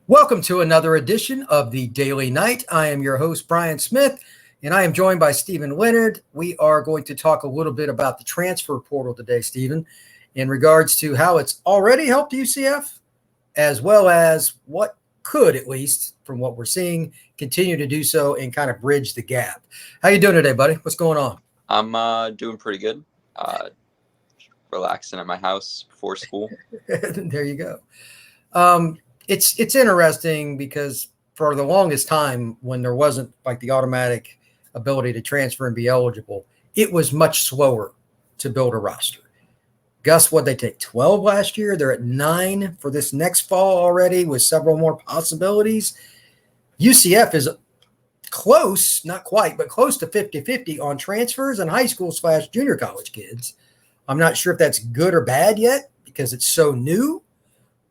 Welcome to another edition of the Daily Night. I am your host, Brian Smith, and I am joined by Stephen Leonard. We are going to talk a little bit about the transfer portal today, Stephen, in regards to how it's already helped UCF, as well as what could, at least from what we're seeing, continue to do so and kind of bridge the gap. How you doing today, buddy? What's going on? I'm doing pretty good. Relaxing at my house before school. There you go. It's interesting because for the longest time, when there wasn't like the automatic ability to transfer and be eligible, it was much slower to build a roster. Gus, what they take 12 last year? They're at 9 for this next fall already with several more possibilities. UCF is close, not quite, but close to 50-50 on transfers and high school / junior college kids. I'm not sure if that's good or bad yet because it's so new.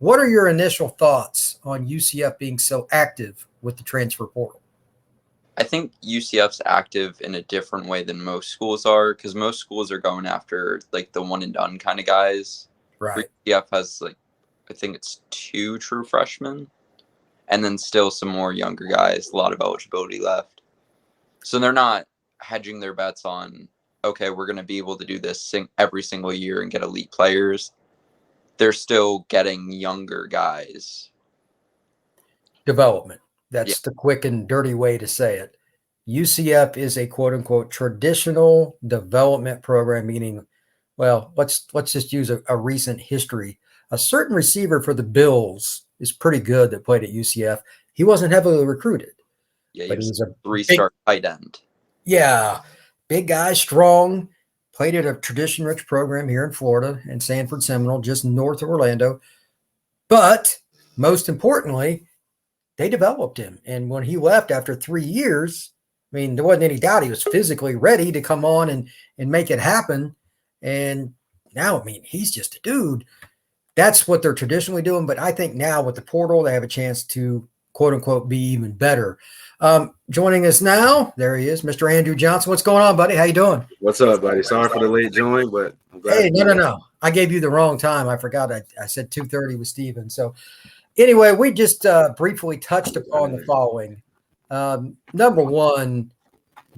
What are your initial thoughts on UCF being so active with the transfer portal? I think UCF's active in a different way than most schools are because most schools are going after like the one and done kind of guys. Right. UCF has I think it's 2 true freshmen and then still some more younger guys, a lot of eligibility left. So they're not hedging their bets on, okay, we're going to be able to do this every single year and get elite players. They're still getting younger guys. Development. That's the quick and dirty way to say it. UCF is a quote unquote traditional development program, meaning, well, let's just use a recent history. A certain receiver for the Bills is pretty good that played at UCF. He wasn't heavily recruited. Yeah, he was a 3-star tight end. Yeah, big guy, strong. Played at a tradition-rich program here in Florida and Sanford Seminole, just north of Orlando. But most importantly, they developed him. And when he left after 3 years, I mean, there wasn't any doubt he was physically ready to come on and make it happen. And now, I mean, he's just a dude. That's what they're traditionally doing. But I think now with the portal, they have a chance to, quote unquote, be even better. Joining us now, there he is, Mr. Andrew Johnson. What's going on, buddy? How you doing? What's up, buddy? Sorry for the late join, but I'm glad. Hey, no. I gave you the wrong time. I forgot. I said 2:30 with Steven. So anyway, we just briefly touched upon the following. Number one,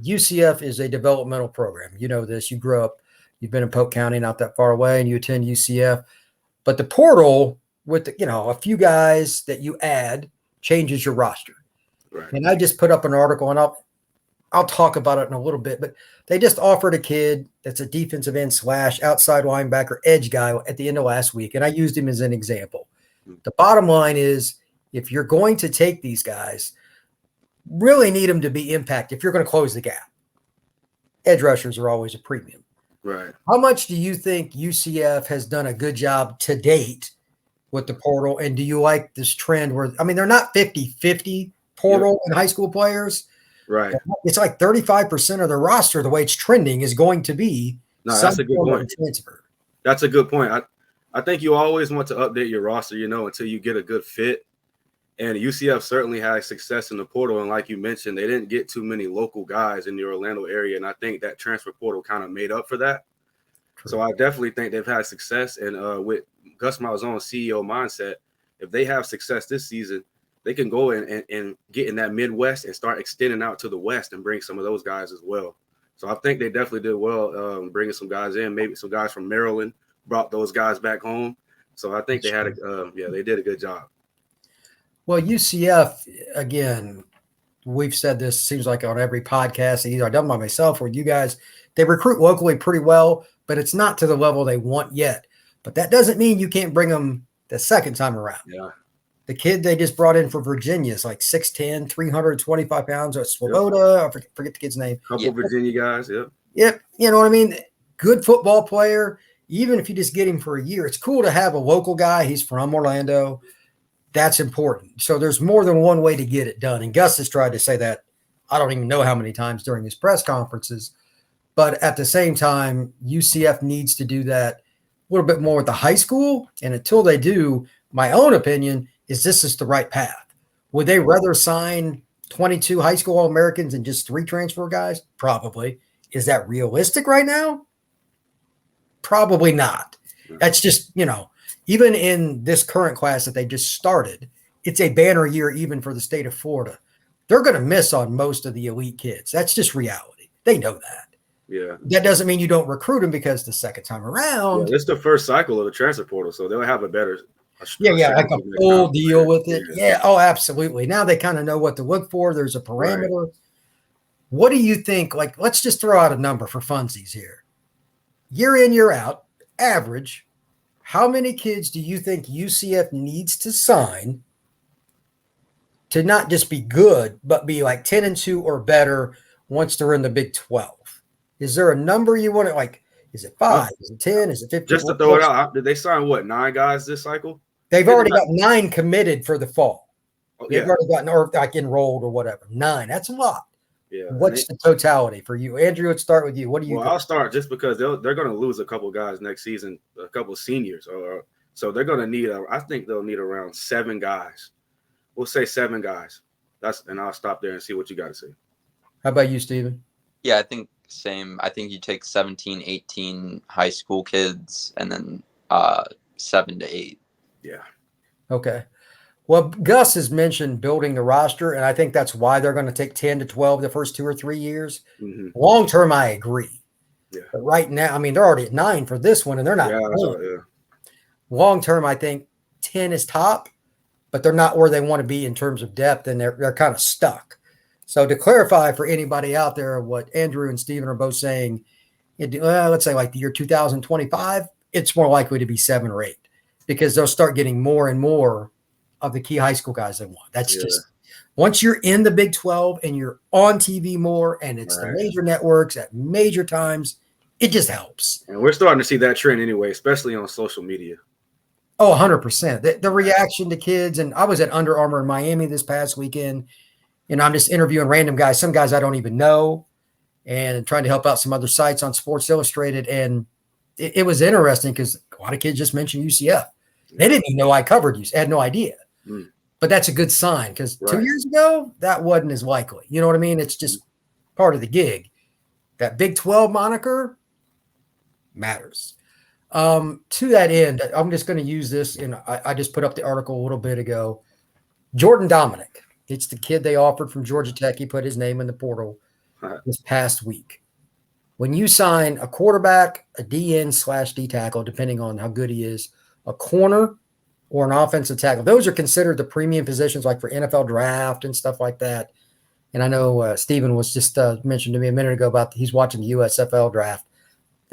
UCF is a developmental program. You know this. You grew up, you've been in Polk County, not that far away, and you attend UCF. But the portal with a few guys that you add changes your roster. Right. And I just put up an article, and I'll talk about it in a little bit, but they just offered a kid that's a defensive end / outside linebacker edge guy at the end of last week, and I used him as an example. The bottom line is, if you're going to take these guys, really need them to be impact if you're going to close the gap. Edge rushers are always a premium. Right. How much do you think UCF has done a good job to date with the portal, and do you like this trend where, I mean, they're not 50-50 portal and high school players. Right. It's like 35% of the roster, the way it's trending, is going to be that's a good point. Transfer. That's a good point. I think you always want to update your roster, until you get a good fit. And UCF certainly had success in the portal. And like you mentioned, they didn't get too many local guys in the Orlando area. And I think that transfer portal kind of made up for that. True. So I definitely think they've had success. And with Gus Malzahn's CEO mindset, if they have success this season, they can go and get in that Midwest and start extending out to the West and bring some of those guys as well. So I think they definitely did well bringing some guys in. Maybe some guys from Maryland brought those guys back home. So I think they had they did a good job. Well, UCF, again, we've said this, seems like on every podcast, either I've done by myself or you guys, they recruit locally pretty well, but it's not to the level they want yet. But that doesn't mean you can't bring them the second time around. Yeah. The kid they just brought in for Virginia is like 6'10", 325 pounds. Swoboda, I forget the kid's name. Couple Virginia guys, Yep, you know what I mean? Good football player. Even if you just get him for a year, it's cool to have a local guy. He's from Orlando. That's important. So there's more than one way to get it done. And Gus has tried to say that, I don't even know how many times during his press conferences. But at the same time, UCF needs to do that a little bit more with the high school. And until they do, my own opinion is this is the right path. Would they rather sign 22 high school All-Americans and just 3 transfer guys? Probably. Is that realistic right now? Probably not. That's just, even in this current class that they just started, it's a banner year even for the state of Florida. They're going to miss on most of the elite kids. That's just reality. They know that. Yeah. That doesn't mean you don't recruit them, because the second time around. Yeah, it's the first cycle of the transfer portal, so they'll have a better. Like a full deal with it. Yeah. Oh, absolutely. Now they kind of know what to look for. There's a parameter. Right. What do you think? Like, let's just throw out a number for funsies here. Year in, year out, average. How many kids do you think UCF needs to sign to not just be good, but be like 10-2 or better once they're in the Big 12? Is there a number you want to, like, is it 5? Is it 10? Is it 15? Just to throw it out, did they sign 9 guys this cycle? They've already got 9 committed for the fall. Oh, They've already gotten, or like enrolled or whatever. 9. That's a lot. Yeah. What's the totality for you? Andrew, let's start with you. What do you think? I'll start just because they're going to lose a couple guys next season, a couple of seniors. So they're going to need, I think they'll need around 7 guys. We'll say 7 guys. And I'll stop there and see what you got to say. How about you, Steven? Yeah, I think same. I think you take 17, 18 high school kids and then 7 to 8. Yeah. Okay. Well, Gus has mentioned building the roster, and I think that's why they're going to take 10 to 12 the first 2 or 3 years. Mm-hmm. Long term, I agree. Yeah. But right now, I mean, they're already at 9 for this one, and they're not. Yeah. Long term, I think 10 is top, but they're not where they want to be in terms of depth, and they're kind of stuck. So to clarify for anybody out there what Andrew and Steven are both saying, let's say like the year 2025, it's more likely to be 7 or 8, because they'll start getting more and more of the key high school guys they want. That's just, once you're in the Big 12 and you're on TV more, and it's the major networks at major times, it just helps. And we're starting to see that trend anyway, especially on social media. Oh, 100%. The reaction to kids. And I was at Under Armour in Miami this past weekend, and I'm just interviewing random guys, some guys I don't even know, and trying to help out some other sites on Sports Illustrated. And it was interesting because a lot of kids just mentioned UCF. They didn't even know I covered UCF. I had no idea. But that's a good sign, because 2 years ago, that wasn't as likely. You know what I mean? It's just part of the gig. That Big 12 moniker matters. To that end, I'm just going to use this. I just put up the article a little bit ago. Jordan Dominic. It's the kid they offered from Georgia Tech. He put his name in the portal this past week. When you sign a quarterback, a DN/D tackle, depending on how good he is, a corner, or an offensive tackle, those are considered the premium positions, like for NFL draft and stuff like that. And I know Steven was just mentioned to me a minute ago about he's watching the USFL draft.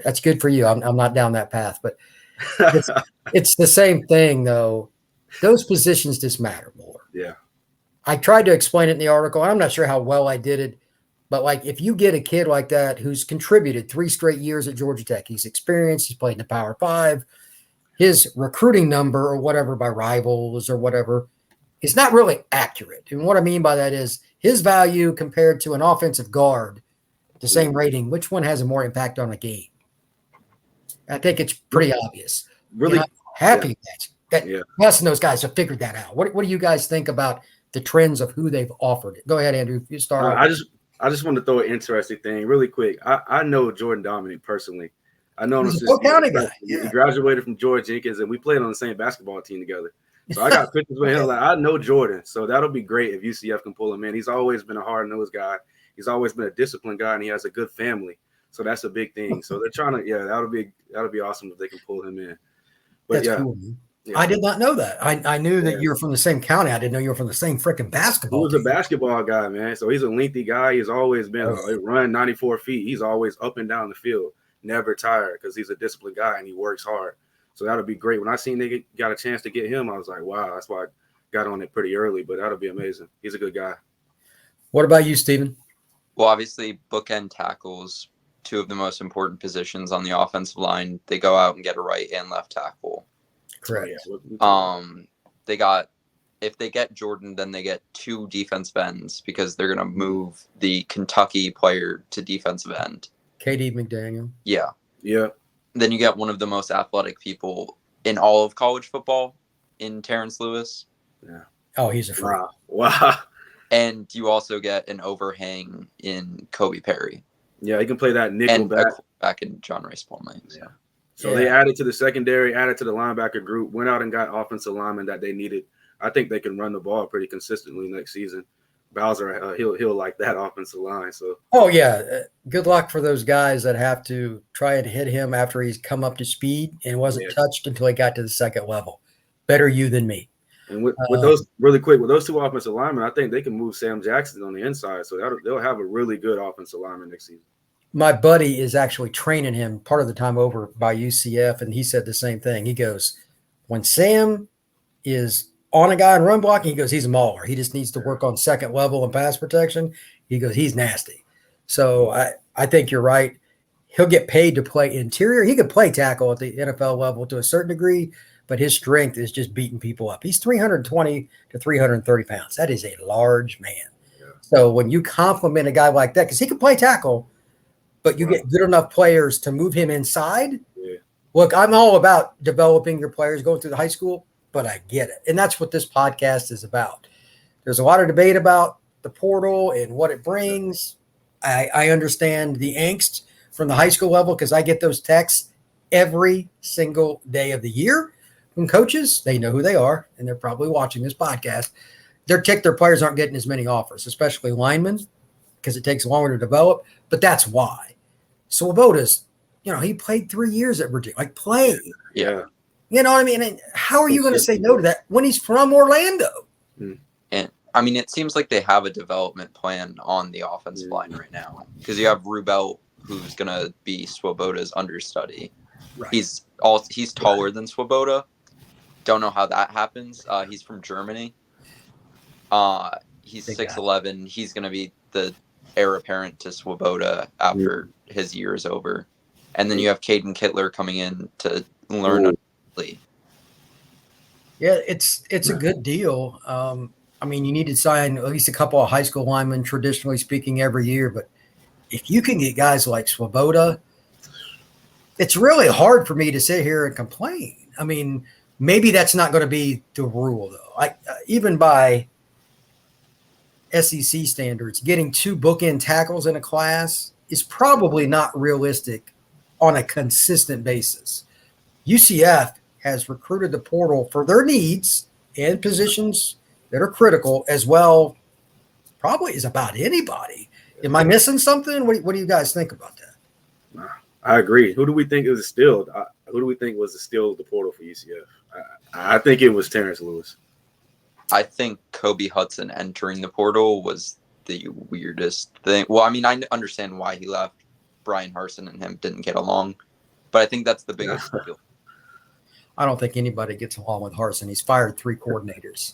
That's good for you. I'm not down that path, but it's the same thing, though. Those positions just matter more. Yeah. I tried to explain it in the article. I'm not sure how well I did it, but like if you get a kid like that who's contributed 3 straight years at Georgia Tech, he's experienced, he's played in the Power 5, his recruiting number or whatever by Rivals or whatever is not really accurate. And what I mean by that is his value compared to an offensive guard, the same rating, which one has a more impact on a game? I think it's pretty obvious. Really happy that Gus and those guys have figured that out. What do you guys think about the trends of who they've offered? Go ahead, Andrew. You start. I just want to throw an interesting thing really quick. I know Jordan Dominic personally. I know him since he graduated from George Jenkins, and we played on the same basketball team together. So I got pictures with him. Like, I know Jordan, so that'll be great if UCF can pull him in. He's always been a hard-nosed guy. He's always been a disciplined guy, and he has a good family. So that's a big thing. So they're trying to, that'll be awesome if they can pull him in. But that's cool. Yeah. I did not know that. I knew that you were from the same county. I didn't know you were from the same freaking basketball. He was a basketball guy, man. So he's a lengthy guy. He's always been run 94 feet. He's always up and down the field, never tired, because he's a disciplined guy and he works hard. So that'll be great. When I seen they got a chance to get him, I was like, wow, that's why I got on it pretty early. But that'll be amazing. He's a good guy. What about you, Steven? Well, obviously, bookend tackles, 2 of the most important positions on the offensive line. They go out and get a right and left tackle. Correct. They got, if they get Jordan, then they get 2 defensive ends because they're going to move the Kentucky player to defensive end. KD McDaniel. Yeah. Yeah. Then you get one of the most athletic people in all of college football in Terence Lewis. Yeah. Oh, he's a freak. Wow. And you also get an overhang in Kobe Perry. Yeah, he can play that nickel back in John Rice Plumlee. Yeah. So they added to the secondary, added to the linebacker group, went out and got offensive linemen that they needed. I think they can run the ball pretty consistently next season. Bowser, he'll like that offensive line. So. Oh yeah, good luck for those guys that have to try and hit him after he's come up to speed and wasn't touched until he got to the second level. Better you than me. And with those really quick with those two offensive linemen, I think they can move Sam Jackson on the inside, so they'll have a really good offensive lineman next season. My buddy is actually training him part of the time over by UCF, and he said the same thing. He goes, when Sam is on a guy and run blocking, he goes, he's a mauler. He just needs to work on second level and pass protection. He goes, he's nasty. So I think you're right. He'll get paid to play interior. He could play tackle at the NFL level to a certain degree, but his strength is just beating people up. He's 320 to 330 pounds. That is a large man. Yeah. So when you compliment a guy like that, because he can play tackle, but you get good enough players to move him inside. Yeah. Look, I'm all about developing your players going through the high school, but I get it. And that's what this podcast is about. There's a lot of debate about the portal and what it brings. I understand the angst from the high school level because I get those texts every single day of the year from coaches. They know who they are, and they're probably watching this podcast. They're ticked their players aren't getting as many offers, especially linemen, because it takes longer to develop. But that's why. Swoboda's, he played 3 years at Virginia. Like, play. Yeah. You know what I mean? And how are you going to say no to that when he's from Orlando? And I mean, it seems like they have a development plan on the offensive line right now because you have Rubel, who's going to be Swoboda's understudy. Right. He's taller than Swoboda. Don't know how that happens. He's from Germany. He's 6'11". He's going to be the heir apparent to Swoboda after his year is over. And then you have Caden Kittler coming in to learn. Yeah, it's a good deal. I mean, you need to sign at least a couple of high school linemen, traditionally speaking, every year. But if you can get guys like Swoboda, it's really hard for me to sit here and complain. I mean, maybe that's not going to be the rule, though. Even by SEC standards, getting 2 bookend tackles in a class is probably not realistic on a consistent basis. UCF has recruited the portal for their needs and positions that are critical as well, probably as about anybody. Am I missing something? What do you guys think about that? I agree. Who do we think is a steal? Who do we think was the steal of the portal for UCF? I think it was Terence Lewis. I think Kobe Hudson entering the portal was the weirdest thing. Well, I mean, I understand why he left. Brian Harsin and him didn't get along, but I think that's the biggest deal. I don't think anybody gets along with Harsin. He's fired 3 coordinators.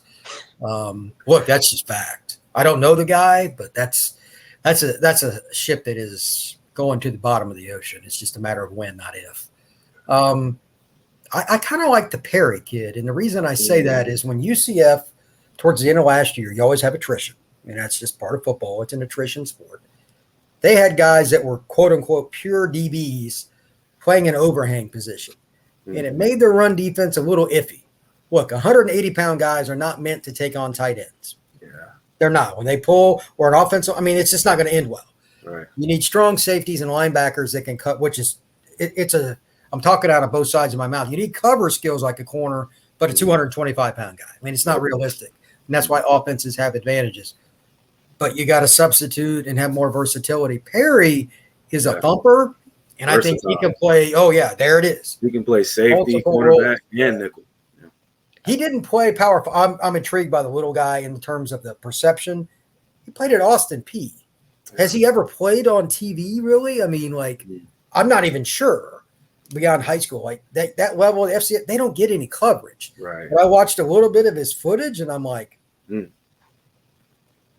Look, that's just fact. I don't know the guy, but that's a ship that is going to the bottom of the ocean. It's just a matter of when, not if. I kind of like the Perry kid, and the reason I say that is when UCF, towards the end of last year, you always have attrition. I mean, that's just part of football. It's an attrition sport. They had guys that were quote-unquote pure DBs playing an overhang position. And it made their run defense a little iffy. Look, 180-pound guys are not meant to take on tight ends. Yeah. They're not. When they pull or an offensive, I mean, it's just not going to end well. Right. You need strong safeties and linebackers that can cut, which is I'm talking out of both sides of my mouth. You need cover skills like a corner, but a 225-pound guy. I mean, it's not realistic. And that's why offenses have advantages. But you got to substitute and have more versatility. Perry is a thumper. And versatile. I think he can play. Oh, yeah, there it is. He can play safety, cornerback, and nickel. Yeah. He didn't play powerful. I'm intrigued by the little guy in terms of the perception. He played at Austin Peay. Has he ever played on TV, really? I mean, I'm not even sure beyond high school. Like, that level of FCS, they don't get any coverage. Right. But I watched a little bit of his footage, and I'm like,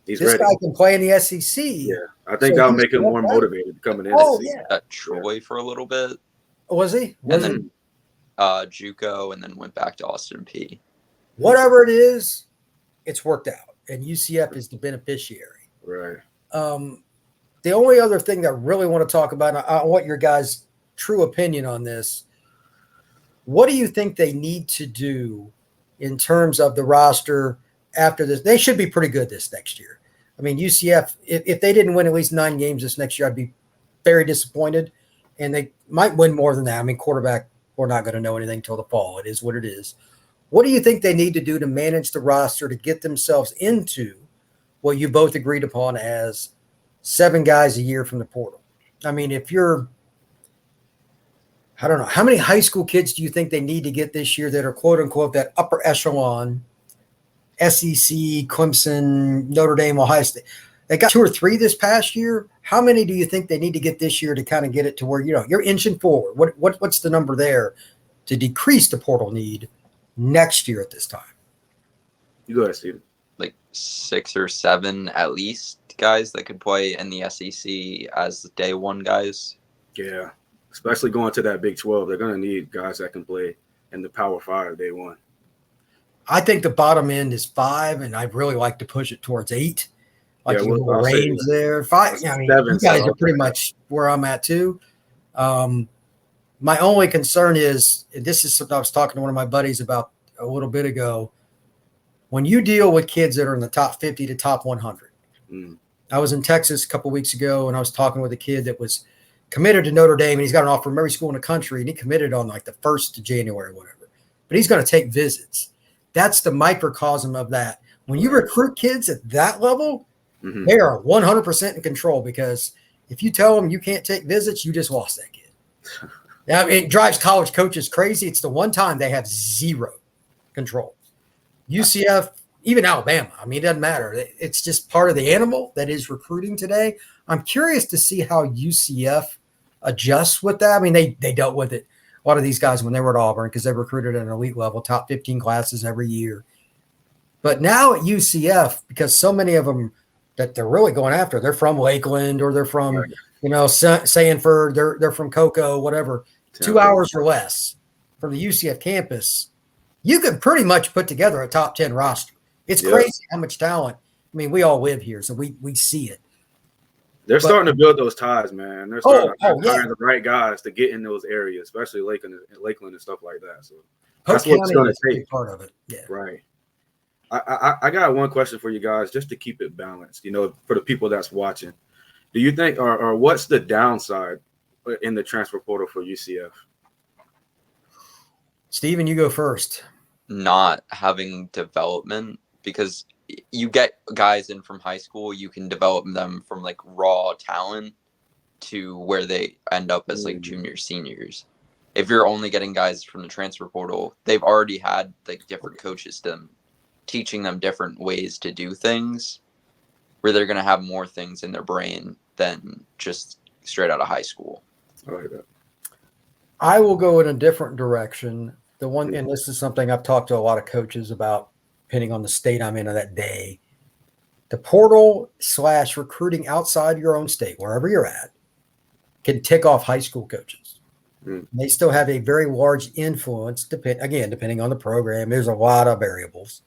this ready. Guy can play in the SEC. Yeah, I think that'll make him more motivated coming in. Oh, yeah. At Troy for a little bit. Was he? And then JUCO, and then went back to Austin Peay. Whatever it is, it's worked out, and UCF is the beneficiary. Right. The only other thing that I really want to talk about, I want your guys' true opinion on this. What do you think they need to do in terms of the roster after this? They should be pretty good this next year. I mean, UCF, if they didn't win at least 9 games this next year, I'd be very disappointed. And they might win more than that. I mean, quarterback, we're not going to know anything until the fall. It is what it is. What do you think they need to do to manage the roster to get themselves into what you both agreed upon as 7 guys a year from the portal? I mean, if you're, I don't know, how many high school kids do you think they need to get this year that are quote unquote that upper echelon, SEC, Clemson, Notre Dame, Ohio State? They got 2 or 3 this past year. How many do you think they need to get this year to kind of get it to where, you're inching forward? What's the number there to decrease the portal need next year at this time? You go ahead, Steven. Like 6 or 7 at least guys that could play in the SEC as day one guys. Yeah, especially going to that Big 12. They're going to need guys that can play in the Power 5 day one. I think the bottom end is 5, and I'd really like to push it towards 8. Like Yeah, you I'll say range there. 5. I mean, 7, you guys so are pretty much where I'm at too. My only concern is, this is something I was talking to one of my buddies about a little bit ago. When you deal with kids that are in the top 50 to top 100, I was in Texas a couple of weeks ago, and I was talking with a kid that was committed to Notre Dame, and he's got an offer from every school in the country, and he committed on like the 1st of January or whatever. But he's going to take visits. That's the microcosm of that. When you recruit kids at that level, they are 100% in control, because if you tell them you can't take visits, you just lost that kid. Now, it drives college coaches crazy. It's the one time they have 0 control. UCF, even Alabama, I mean, it doesn't matter. It's just part of the animal that is recruiting today. I'm curious to see how UCF adjusts with that. I mean, they dealt with it, a lot of these guys, when they were at Auburn, because they recruited at an elite level, top 15 classes every year. But now at UCF, because so many of them that they're really going after, they're from Lakeland, or they're from, Sanford, they're from Cocoa, whatever, 2 hours or less from the UCF campus. You can pretty much put together a top 10 roster. It's crazy how much talent. I mean, we all live here, so we see it. They're starting to build those ties, man. They're starting to hire the right guys to get in those areas, especially Lakeland and stuff like that. So that's what it's going to take. Part of it, yeah. Right. I got one question for you guys, just to keep it balanced. For the people that's watching, do you think, or what's the downside in the transfer portal for UCF? Steven, you go first. Not having development, because you get guys in from high school, you can develop them from like raw talent to where they end up as like juniors, seniors. If you're only getting guys from the transfer portal, they've already had like different coaches teaching them different ways to do things, where they're going to have more things in their brain than just straight out of high school. I like that. I will go in a different direction. The one, and this is something I've talked to a lot of coaches about, depending on the state I'm in on that day. The portal / recruiting outside your own state, wherever you're at, can tick off high school coaches. They still have a very large influence, depending on the program. There's a lot of variables.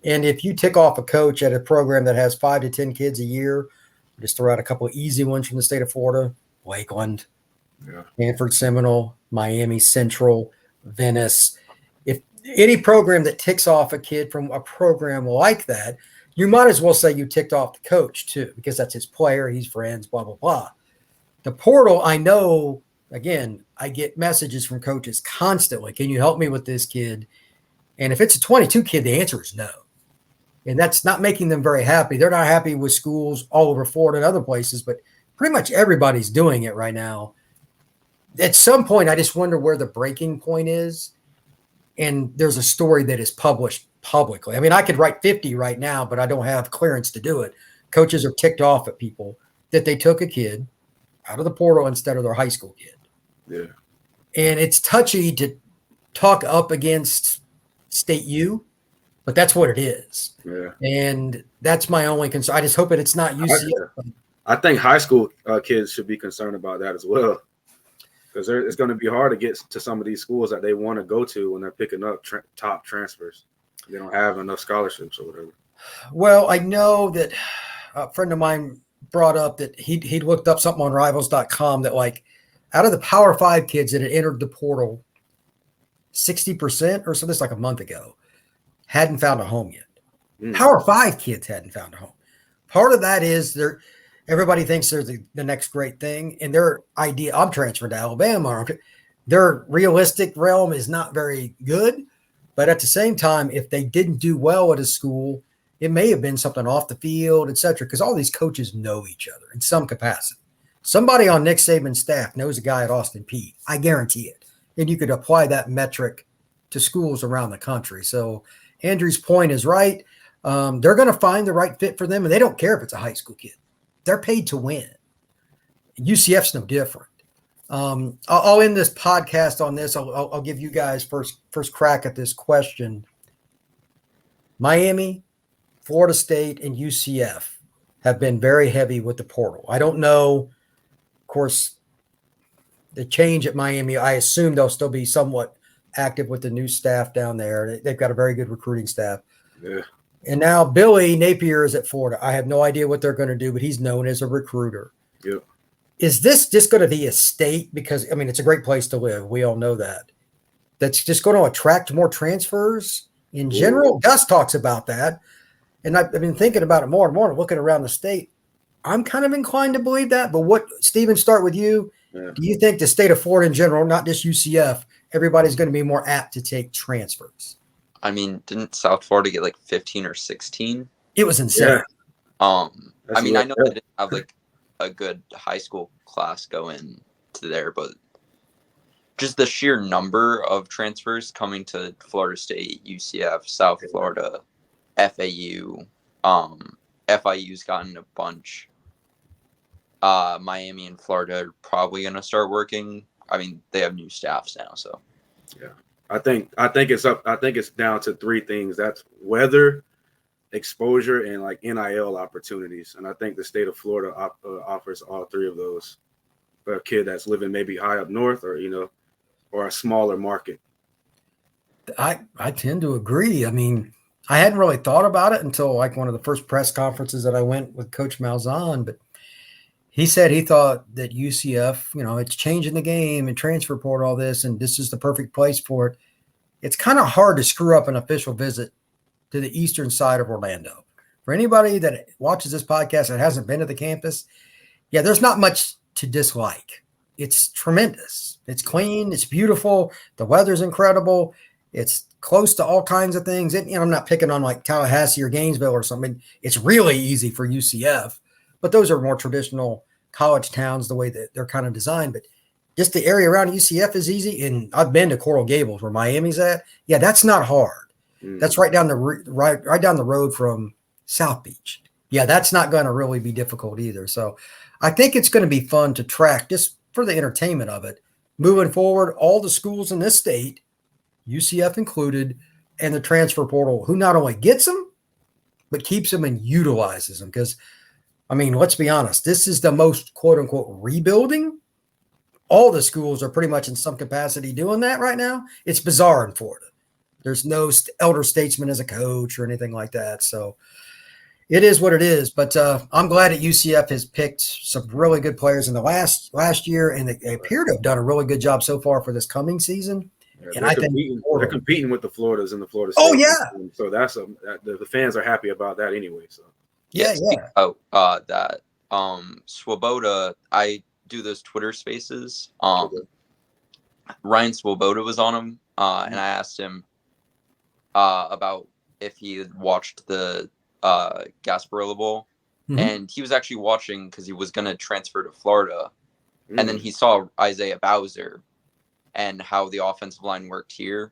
And if you tick off a coach at a program that has 5 to 10 kids a year, just throw out a couple of easy ones from the state of Florida: Lakeland, Stanford, Seminole, Miami Central, Venice. If any program that ticks off a kid from a program like that, you might as well say you ticked off the coach too, because that's his player, he's friends, blah, blah, blah. The portal, I know, again, I get messages from coaches constantly. Can you help me with this kid? And if it's a 22 kid, the answer is no. And that's not making them very happy. They're not happy with schools all over Florida and other places, but pretty much everybody's doing it right now. At some point, I just wonder where the breaking point is. And there's a story that is published publicly. I mean, I could write 50 right now, but I don't have clearance to do it. Coaches are ticked off at people that they took a kid out of the portal instead of their high school kid. Yeah. And it's touchy to talk up against state U, but that's what it is. Yeah. And that's my only concern. I just hope that it's not UCF. I think high school kids should be concerned about that as well, because it's going to be hard to get to some of these schools that they want to go to when they're picking up top transfers. They don't have enough scholarships or whatever. Well, I know that a friend of mine brought up that he'd looked up something on rivals.com that, like, out of the Power 5 kids that had entered the portal, 60% or so, this like a month ago, hadn't found a home yet. Power 5 kids hadn't found a home. Part of that is everybody thinks they're the next great thing, and their idea, I'm transferring to Alabama, their realistic realm is not very good. But at the same time, if they didn't do well at a school, it may have been something off the field, et cetera, because all these coaches know each other in some capacity. Somebody on Nick Saban's staff knows a guy at Austin Peay. I guarantee it. And you could apply that metric to schools around the country. So Andrew's point is right. They're going to find the right fit for them, and they don't care if it's a high school kid. They're paid to win. UCF's no different. I'll end this podcast on this. I'll give you guys first crack at this question. Miami, Florida State, and UCF have been very heavy with the portal. I don't know. Of course, the change at Miami, I assume they'll still be somewhat active with the new staff down there. They've got a very good recruiting staff. Yeah. And now Billy Napier is at Florida. I have no idea what they're going to do, but he's known as a recruiter. Yep. Is this just going to be a state? Because, I mean, it's a great place to live. We all know that. That's just going to attract more transfers in general. Gus talks about that. And I've been thinking about it more and more, looking around the state. I'm kind of inclined to believe that. But what, Stephen, start with you. Yeah. Do you think the state of Florida in general, not just UCF, everybody's going to be more apt to take transfers? I mean, didn't South Florida get like 15 or 16? It was insane. Yeah. I mean, I know they didn't have like a good high school class go in to there, but just the sheer number of transfers coming to Florida State, UCF, South Florida, FAU, FIU's gotten a bunch. Miami and Florida are probably going to start working. I mean, they have new staffs now, so. Yeah. I think it's down to three things. That's weather, exposure, and like NIL opportunities. And I think the state of Florida offers all three of those for a kid that's living maybe high up north or, or a smaller market. I tend to agree. I mean, I hadn't really thought about it until like one of the first press conferences that I went with Coach Malzahn, but he said he thought that UCF, it's changing the game and transfer portal, all this, and this is the perfect place for it. It's kind of hard to screw up an official visit to the eastern side of Orlando. For anybody that watches this podcast that hasn't been to the campus, yeah, there's not much to dislike. It's tremendous. It's clean. It's beautiful. The weather's incredible. It's close to all kinds of things. I'm not picking on like Tallahassee or Gainesville or something. It's really easy for UCF. But those are more traditional college towns, the way that they're kind of designed. But just the area around UCF is easy. And I've been to Coral Gables where Miami's at. Yeah, that's not hard. That's right down the right down the road from South Beach. Yeah, that's not going to really be difficult either. So I think it's going to be fun to track just for the entertainment of it. Moving forward, all the schools in this state, UCF included, and the transfer portal, who not only gets them, but keeps them and utilizes them. Because I mean, let's be honest. This is the most, quote unquote, rebuilding. All the schools are pretty much in some capacity doing that right now. It's bizarre in Florida. There's no elder statesman as a coach or anything like that. So it is what it is. But I'm glad that UCF has picked some really good players in the last year, and they appear to have done a really good job so far for this coming season. Yeah, and I think they're competing with the Floridas and the Florida State. Oh yeah. So the fans are happy about that anyway. So. Yeah. That Swoboda, I do those Twitter spaces. Ryan Swoboda was on them, and I asked him about if he had watched the Gasparilla Bowl, and he was actually watching because he was going to transfer to Florida, and then he saw Isaiah Bowser and how the offensive line worked here,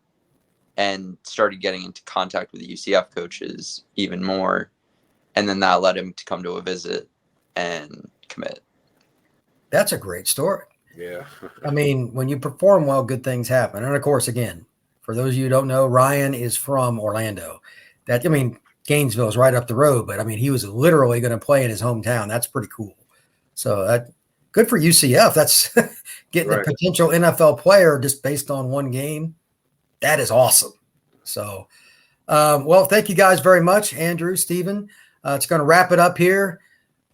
and started getting into contact with the UCF coaches even more. And then that led him to come to a visit and commit. That's a great story. Yeah. I mean, when you perform well, good things happen. And of course, again, for those of you who don't know, Ryan is from Orlando. Gainesville is right up the road, but I mean, he was literally going to play in his hometown. That's pretty cool. So good for UCF. That's getting a potential NFL player just based on one game. That is awesome. So, well, thank you guys very much, Andrew, Stephen. It's going to wrap it up here.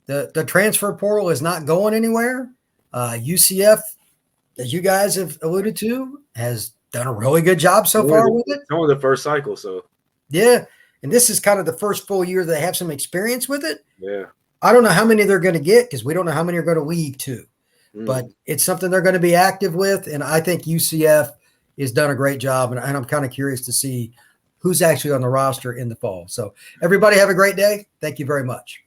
The transfer portal is not going anywhere. UCF, as you guys have alluded to, has done a really good job so far with it. It's only the first cycle, so. Yeah, and this is kind of the first full year they have some experience with it. Yeah. I don't know how many they're going to get because we don't know how many are going to leave too. But it's something they're going to be active with, and I think UCF has done a great job, and I'm kind of curious to see who's actually on the roster in the fall. So everybody have a great day. Thank you very much.